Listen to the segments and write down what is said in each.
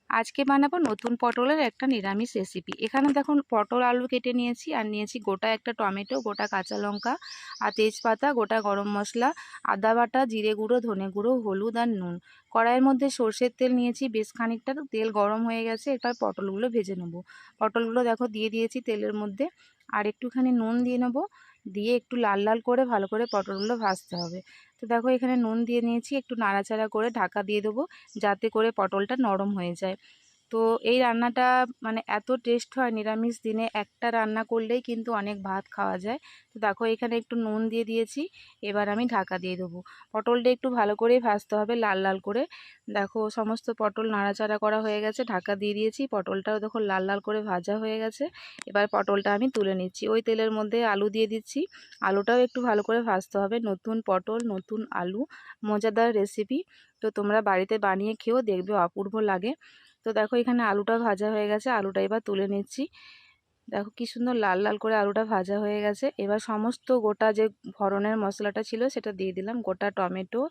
আজকে বানাবো নতুন পটলের একটা নিরামিষ রেসিপি। এখানে দেখুন পটল আলু কেটে নিয়েছি, আর নিয়েছি গোটা একটা টমেটো, গোটা কাঁচা লঙ্কা, আর তেজপাতা, গোটা গরম মশলা, আদা বাটা, জিরে গুঁড়ো, ধনে গুঁড়ো, হলুদ আর নুন। কড়াইয়ের মধ্যে সর্ষের তেল নিয়েছি বেশ খানিকটা, তেল গরম হয়ে গেছে। এরপর পটলগুলো ভেজে নেব। পটলগুলো দেখো দিয়ে দিয়েছি তেলের মধ্যে, আর একটুখানি নুন দিয়ে নেবো। দিয়ে একটু লাল লাল করে ভালো করে পটলগুলো ভাজতে হবে। তো দেখো এখানে নুন দিয়ে নিয়েছি, একটু নাড়াচাড়া করে ঢাকা দিয়ে দেবো যাতে করে পটলটা নরম হয়ে যায়। তো এই রান্নাটা মানে এত টেস্ট হয়, নিরামিষ দিনে একটা রান্না করলেই কিন্তু অনেক ভাত খাওয়া যায়। তো দেখো এখানে একটু নুন দিয়ে দিয়েছি, এবার আমি ঢাকা দিয়ে দেবো। পটলটা একটু ভালো করেই ভাজতে হবে, লাল লাল করে। দেখো সমস্ত পটল নাড়াচাড়া করা হয়ে গেছে, ঢাকা দিয়ে দিয়েছি। পটলটাও দেখো লাল লাল করে ভাজা হয়ে গেছে। এবার পটলটা আমি তুলে নিচ্ছি। ওই তেলের মধ্যে আলু দিয়ে দিচ্ছি। আলুটাও একটু ভালো করে ভাজতে হবে। নতুন পটল, নতুন আলু, মজাদার রেসিপি। তো তোমরা বাড়িতে বানিয়ে খেয়েও দেখবে, অপূর্ব লাগে। তো দেখো এখানে আলুটা ভাজা হয়ে গেছে, আলুটা এবার তুলে নিচ্ছি। দেখো কি সুন্দর লাল লাল করে আলুটা ভাজা হয়ে গেছে। এবার সমস্ত গোটা যে ফোড়নের মশলাটা ছিল সেটা দিয়ে দিলাম। গোটা টমেটো,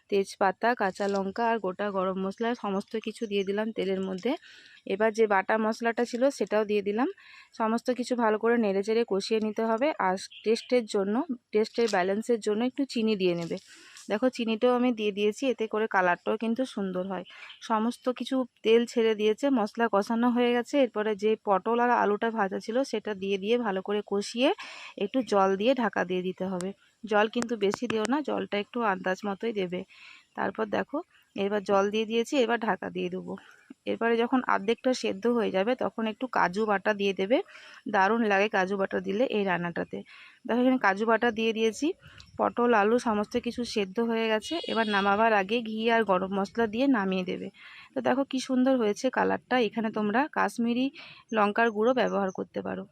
তেজপাতা, কাঁচা লঙ্কা আর গোটা গরম মশলা সমস্ত কিছু দিয়ে দিলাম তেলের মধ্যে। এবার যে বাটা মশলাটা ছিল সেটাও দিয়ে দিলাম। সমস্ত কিছু ভালো করে নেড়েচেড়ে কষিয়ে নিতে হবে। আর টেস্টের ব্যালেন্সের জন্য একটু চিনি দিয়ে নেবে। দেখো চিনিটাও আমি দিয়ে দিয়েছি, এতে করে কালারটাও কিন্তু সুন্দর হয়। সমস্ত কিছু তেল ছেড়ে দিয়েছে, মশলা কষানো হয়ে গেছে। এরপরে যে পটল আর আলুটা ভাজা ছিল সেটা দিয়ে ভালো করে কষিয়ে একটু জল দিয়ে ঢাকা দিয়ে দিতে হবে। জল কিন্তু বেশি দিও না, জলটা একটু আন্দাজ মতোই দেবে। তারপর দেখো এবার জল দিয়ে দিয়েছি, এবার ঢাকা দিয়ে দেবো। এরপরে যখন অর্ধেকটা সেদ্ধ হয়ে যাবে তখন একটু কাজু বাটা দিয়ে দেবে। দারুণ লাগে কাজু বাটা দিলে এই রান্নাটাতে। দেখো এখানে কাজু বাটা দিয়ে দিয়েছি। পটল আলু সমস্ত কিছু সেদ্ধ হয়ে গেছে। এবার নামাবার আগে ঘি আর গরম মশলা দিয়ে নামিয়ে দেবে। তো দেখো কি সুন্দর হয়েছে কালারটা। এখানে তোমরা কাশ্মীরি লঙ্কার গুঁড়ো ব্যবহার করতে পারো।